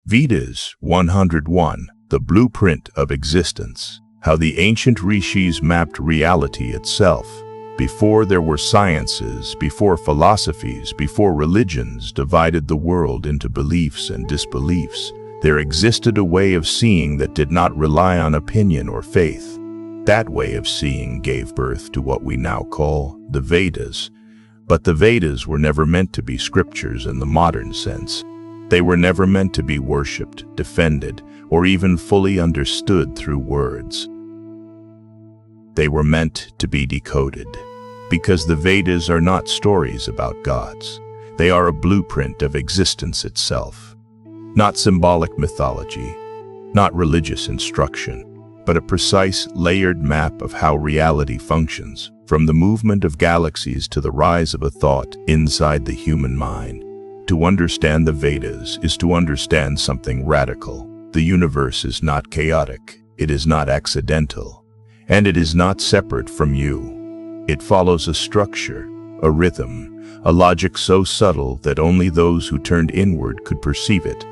Vedas 101, the blueprint of existence. How the ancient Rishis mapped reality itself. Before there were sciences, before philosophies, before religions divided the world into beliefs and disbeliefs, there existed a way of seeing that did not rely on opinion or faith. That way of seeing gave birth to what we now call the Vedas. But the Vedas were never meant to be scriptures in the modern sense. They were never meant to be worshipped, defended, or even fully understood through words. They were meant to be decoded, because the Vedas are not stories about gods. They are a blueprint of existence itself. Not symbolic mythology, not religious instruction, but a precise, layered map of how reality functions, from the movement of galaxies to the rise of a thought inside the human mind. To understand the Vedas is to understand something radical. The universe is not chaotic, it is not accidental, and it is not separate from you. It follows a structure, a rhythm, a logic so subtle that only those who turned inward could perceive it.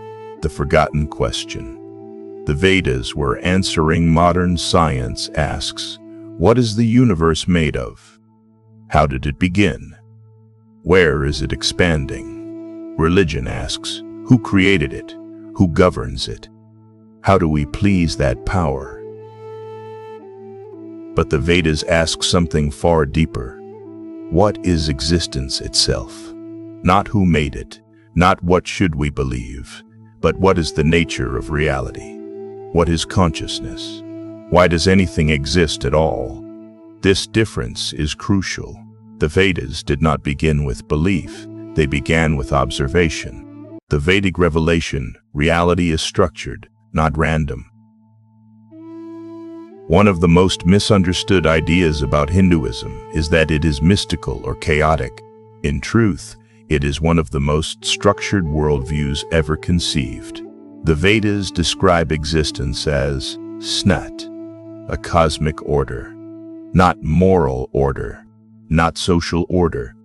The forgotten question. The Vedas were answering modern science asks, what is the universe made of? How did it begin? Where is it expanding? Religion asks, who created it? Who governs it? How do we please that power? But the Vedas ask something far deeper. What is existence itself? Not who made it, not what should we believe, but what is the nature of reality? What is consciousness? Why does anything exist at all? This difference is crucial. The Vedas did not begin with belief. They began with observation. The Vedic revelation, reality is structured, not random. One of the most misunderstood ideas about Hinduism is that it is mystical or chaotic. In truth, it is one of the most structured worldviews ever conceived. The Vedas describe existence as snat, a cosmic order, not moral order, not social order,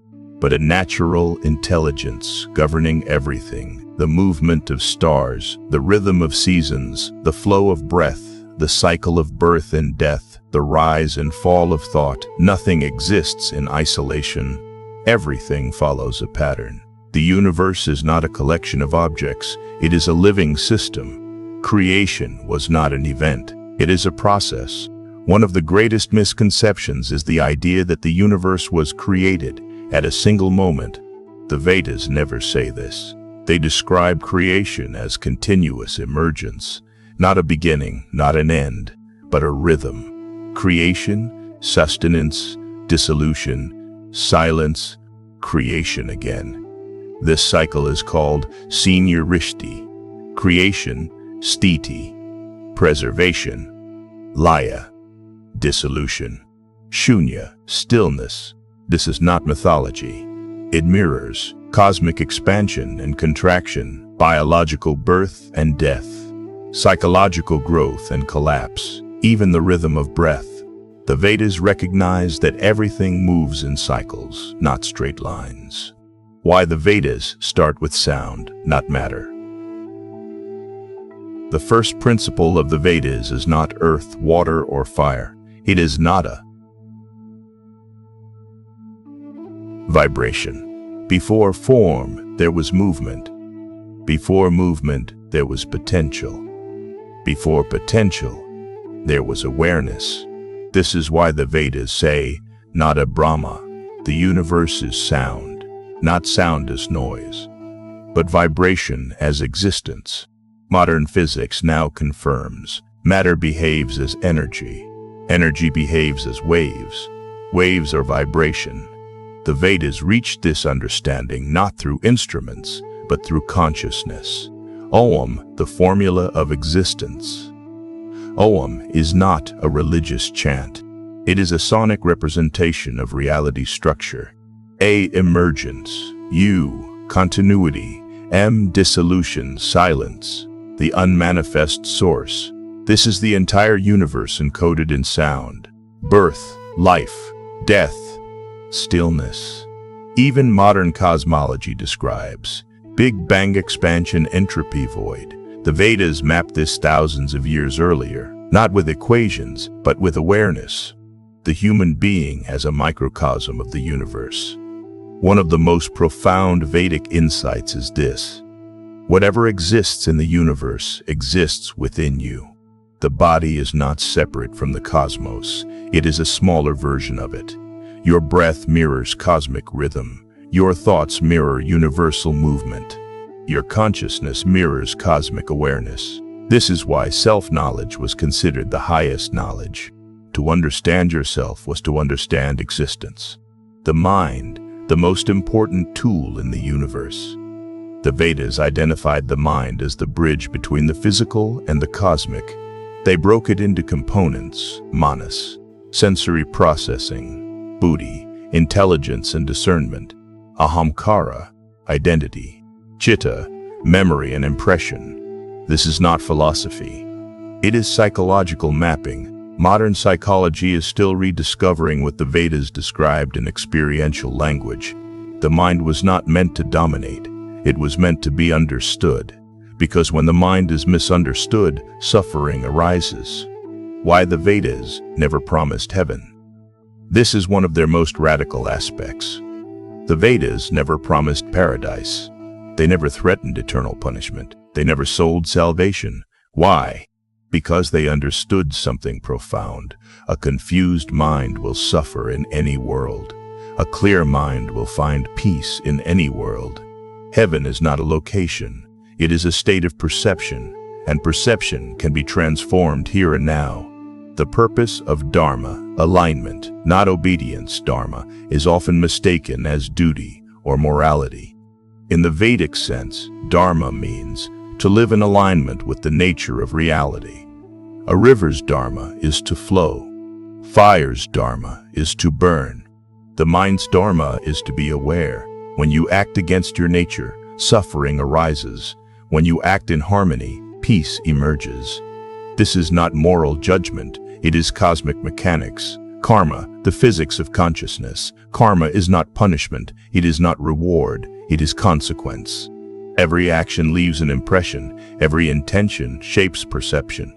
but a natural intelligence governing everything, the movement of stars, the rhythm of seasons, the flow of breath, the cycle of birth and death, the rise and fall of thought. Nothing exists in isolation. Everything follows a pattern. The universe is not a collection of objects, it is a living system. Creation was not an event, it is a process. One of the greatest misconceptions is the idea that the universe was created at a single moment. The Vedas never say this. They describe creation as continuous emergence, not a beginning, not an end, but a rhythm. Creation, sustenance, dissolution, silence, creation again. This cycle is called senior rishti, creation, sthiti, preservation, laya, dissolution, shunya, stillness. This is not mythology. It mirrors cosmic expansion and contraction, biological birth and death, psychological growth and collapse, even the rhythm of breath. The Vedas recognize that everything moves in cycles, not straight lines. Why the Vedas start with sound, not matter. The first principle of the Vedas is not earth, water, or fire. It is nada. Vibration. Before form, there was movement. Before movement, there was potential. Before potential, there was awareness. This is why the Vedas say, Nada Brahma. The universe is sound, not sound as noise, but vibration as existence. Modern physics now confirms matter behaves as energy. Energy behaves as waves. Waves are vibration. The Vedas reached this understanding not through instruments, but through consciousness. Om, the formula of existence. Om is not a religious chant. It is a sonic representation of reality structure. A, emergence. U, continuity. M, dissolution, silence. The unmanifest source. This is the entire universe encoded in sound. Birth, life, death, stillness. Even modern cosmology describes Big Bang expansion entropy void. The Vedas mapped this thousands of years earlier, not with equations, but with awareness. The human being as a microcosm of the universe. One of the most profound Vedic insights is this: whatever exists in the universe exists within you. The body is not separate from the cosmos, it is a smaller version of it. Your breath mirrors cosmic rhythm. Your thoughts mirror universal movement. Your consciousness mirrors cosmic awareness. This is why self-knowledge was considered the highest knowledge. To understand yourself was to understand existence. The mind, the most important tool in the universe. The Vedas identified the mind as the bridge between the physical and the cosmic. They broke it into components: manas, sensory processing; buddhi, intelligence and discernment; ahamkara, identity; chitta, memory and impression. This is not philosophy. It is psychological mapping. Modern psychology is still rediscovering what the Vedas described in experiential language. The mind was not meant to dominate. It was meant to be understood. Because when the mind is misunderstood, suffering arises. Why the Vedas never promised heaven. This is one of their most radical aspects. The Vedas never promised paradise. They never threatened eternal punishment. They never sold salvation. Why? Because they understood something profound. A confused mind will suffer in any world. A clear mind will find peace in any world. Heaven is not a location. It is a state of perception, and perception can be transformed here and now. The purpose of dharma, alignment, not obedience, dharma, is often mistaken as duty or morality. In the Vedic sense, dharma means to live in alignment with the nature of reality. A river's dharma is to flow. Fire's dharma is to burn. The mind's dharma is to be aware. When you act against your nature, suffering arises. When you act in harmony, peace emerges. This is not moral judgment, it is cosmic mechanics. Karma, the physics of consciousness. Karma is not punishment, it is not reward, it is consequence. Every action leaves an impression, every intention shapes perception.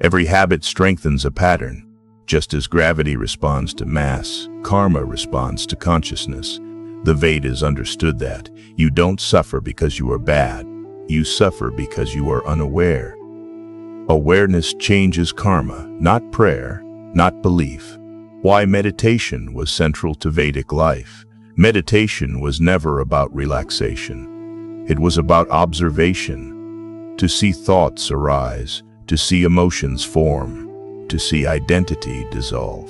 Every habit strengthens a pattern. Just as gravity responds to mass, karma responds to consciousness. The Vedas understood that. You don't suffer because you are bad. You suffer because you are unaware. Awareness changes karma, not prayer, not belief. Why meditation was central to Vedic life. Meditation was never about relaxation. It was about observation. To see thoughts arise, to see emotions form, to see identity dissolve.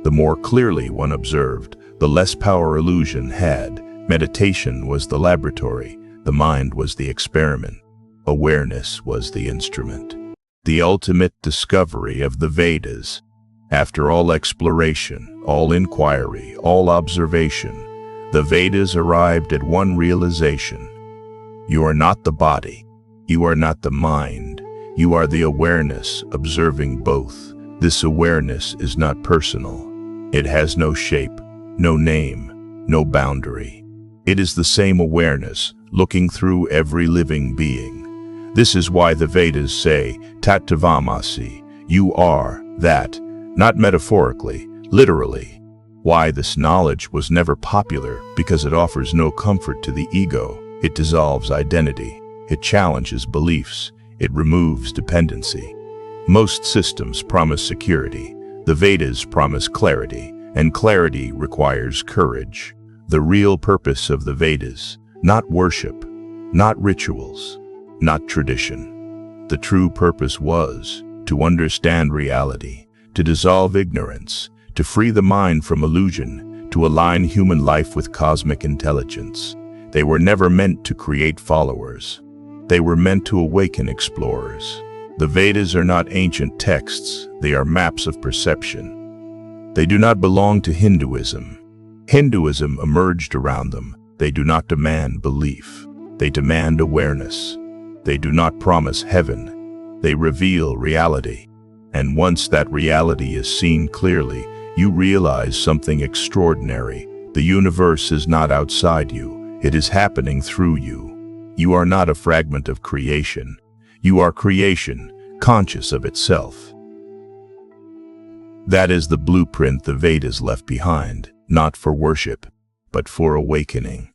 The more clearly one observed, the less power illusion had. Meditation was the laboratory, the mind was the experiment, awareness was the instrument. The ultimate discovery of the Vedas. After all exploration, all inquiry, all observation, the Vedas arrived at one realization. You are not the body, you are not the mind, you are the awareness observing both. This awareness is not personal. It has no shape, no name, no boundary. It is the same awareness, looking through every living being. This is why the Vedas say, Tat Tvamasi, you are that, not metaphorically, literally. Why this knowledge was never popular, because it offers no comfort to the ego. It dissolves identity. It challenges beliefs. It removes dependency. Most systems promise security. The Vedas promise clarity, and clarity requires courage. The real purpose of the Vedas, not worship, not rituals, not tradition. The true purpose was to understand reality, to dissolve ignorance, to free the mind from illusion, to align human life with cosmic intelligence. They were never meant to create followers. They were meant to awaken explorers. The Vedas are not ancient texts, they are maps of perception. They do not belong to Hinduism. Hinduism emerged around them. They do not demand belief. They demand awareness. They do not promise heaven. They reveal reality. And once that reality is seen clearly, you realize something extraordinary. The universe is not outside you. It is happening through you. You are not a fragment of creation. You are creation, conscious of itself. That is the blueprint the Vedas left behind, not for worship, but for awakening.